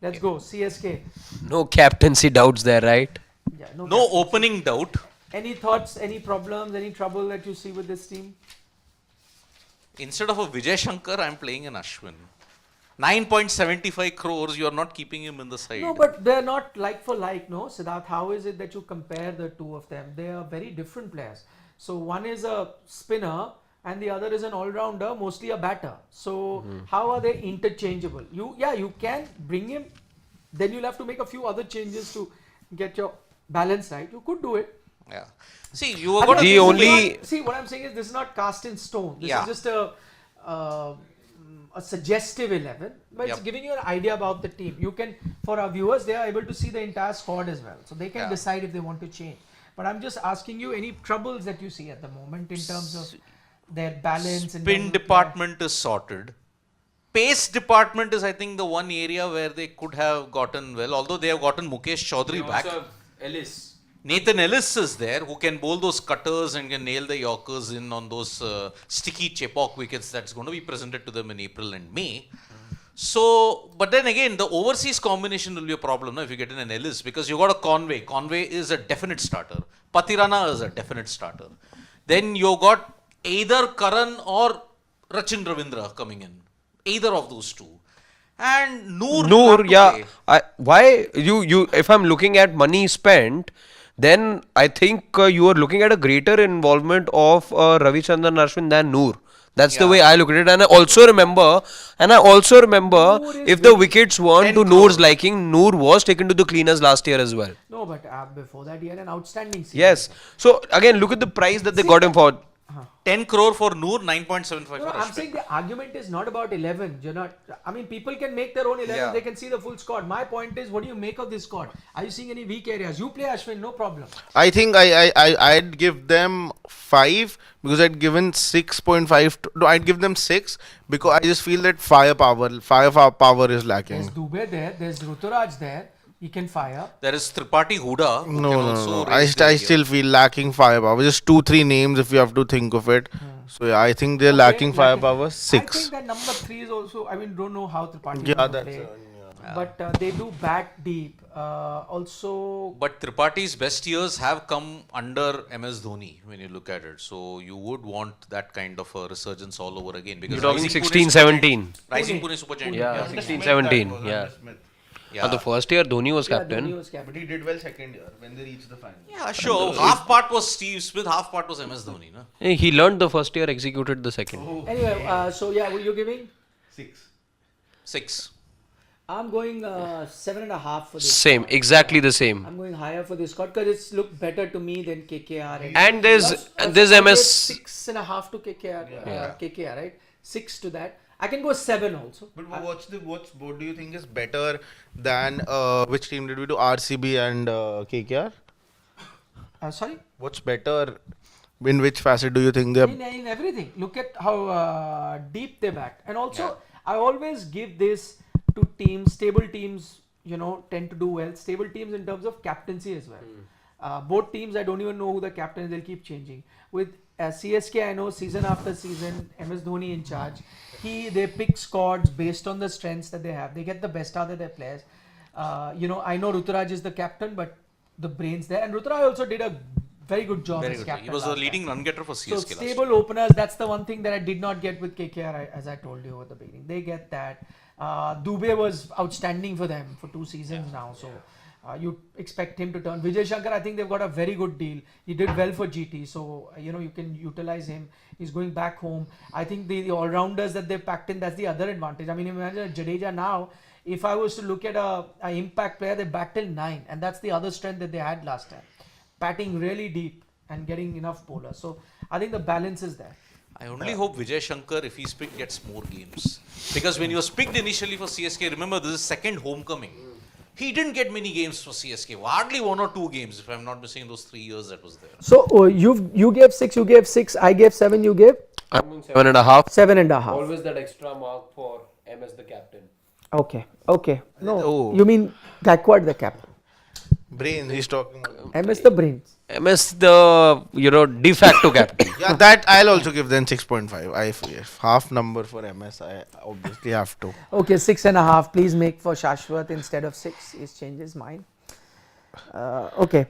Let's go. CSK. No captaincy doubts there, right? Yeah, No captaincy. opening doubt. Any thoughts, any problems, any trouble that you see with this team? Instead of a Vijay Shankar, I'm playing an Ashwin. 9.75 crores, you are not keeping him in the side. No, but they're not like for like, no, Siddharth. How is it that you compare the two of them? They are very different players. So one is a spinner and the other is an all-rounder, mostly a batter. So how are they interchangeable? You can bring him, then you'll have to make a few other changes to get your balance right. You could do it. Yeah. See, you are I going mean, The this is only- not- see, what I'm saying is this is not cast in stone. This Yeah. is just a suggestive 11, but it's Yep. giving you an idea about the team. You can, for our viewers, they are able to see the entire squad as well, so they can Yeah. decide if they want to change. But I'm just asking you any troubles that you see at the moment in terms of their balance. in spin terms of department is sorted. Pace department is, I think, the one area where they could have gotten well, although they have gotten Mukesh Chaudhary back. Nathan Ellis is there, who can bowl those cutters and can nail the Yorkers in on those sticky Chepauk wickets that's going to be presented to them in April and May. So, but then again, the overseas combination will be a problem if you get in an Ellis, because you got a Conway. Conway is a definite starter. Patirana is a definite starter. Then you got either Karan or Rachin Ravindra coming in. Either of those two. And Noor, will have to yeah. play. Why you? If I'm looking at money spent, then I think you are looking at a greater involvement of Ravichandran Ashwin than Noor. That's the Yeah. way I look at it. And I also remember, Noor is if the wickets weren't 10 to crore. Noor's liking, Noor was taken to the cleaners last year as well. No, but before that he had an outstanding season. Yes. So again, look at the price that they got him for. 10 crore for Noor, 9.75 No, for I'm Ashwin. saying the argument is not about 11. You're not. I mean, people can make their own 11. Yeah. They can see the full squad. My point is, what do you make of this squad? Are you seeing any weak areas? You play Ashwin, no problem. I think I'd give them 5 because I'd given 6.5. No, I'd give them 6 because I just feel that firepower is There's lacking. Dubey there. There's Ruturaj there. He can fire. There is Tripathi Huda, who No, can no, also no. I raise the gear. still feel lacking firepower. Just 2-3 names if you have to think of it. So yeah, I think they're lacking firepower. I 6. think that number 3 is also. I mean, don't know how Tripathi Yeah, will that's play, but they do bat deep. Also, But Tripathi's best years have come under MS Dhoni when you look at it. So you would want that kind of a resurgence all over again. Because You're talking Rising Pune 16, Super Giant- 17. Rising Pune Super Giant. Yeah, 16, 17. Yeah. Yeah. The first year Dhoni was yeah, captain. Dhoni was captain. he did well second year when they reached the final. Yeah, sure. Half part was Steve Smith, half part was MS Dhoni. No? He learned the first year, executed the second. Anyway, so yeah, what are you giving? 6. I'm going 7.5 for this. Same, squad. exactly the same. I'm going higher for this squad because it's looked better to me than KKR. And there's Plus, there's I gave MS. 6.5 to KKR. KKR, right? 6 to that. I can go 7 also. But what do you think is better than which team did we do? RCB and KKR? Sorry? What's better? In which facet do you think they're? In everything. Look at how deep they bat. And also, I always give this to teams, stable teams, tend to do well. Stable teams in terms of captaincy as well. Both teams, I don't even know who the captain is. They'll keep changing. With CSK, I know season after season, MS Dhoni in charge. They pick squads based on the strengths that they have. They get the best out of their players. I know Ruturaj is the captain, but the brains there. And Ruturaj also did a very good job Very as good. captain. He was the last leading time. run getter for CSK So last year. stable openers, that's the one thing that I did not get with KKR, as I told you at the beginning. They get that. Dubey was outstanding for them for 2 seasons now. So you expect him to turn. Vijay Shankar, I think they've got a very good deal. He did well for GT. So, you can utilize him. He's going back home. I think the all-rounders that they've packed in, that's the other advantage. I mean, imagine Jadeja now. If I was to look at a impact player, they bat till 9. And that's the other strength that they had last time. Batting really deep and getting enough bowlers. So I think the balance is there. I only hope Vijay Shankar, if he's picked, gets more games. Because when he was picked initially for CSK, remember this is second homecoming. He didn't get many games for CSK. Hardly 1 or 2 games, if I'm not missing those 3 years that was there. So you gave 6, you gave 6, I gave 7, you gave I'm going 7.5. 7.5. Always that extra mark for MS the captain. Okay. No, Oh. you mean Gaikwad the captain. Brains, he's talking about. MS the brains. MS the de facto captain. Yeah, that I'll also give them 6.5. If half number for MS, I obviously have to. Okay, 6.5. Please make for Shashwat instead of 6. He's changed his mind. Okay.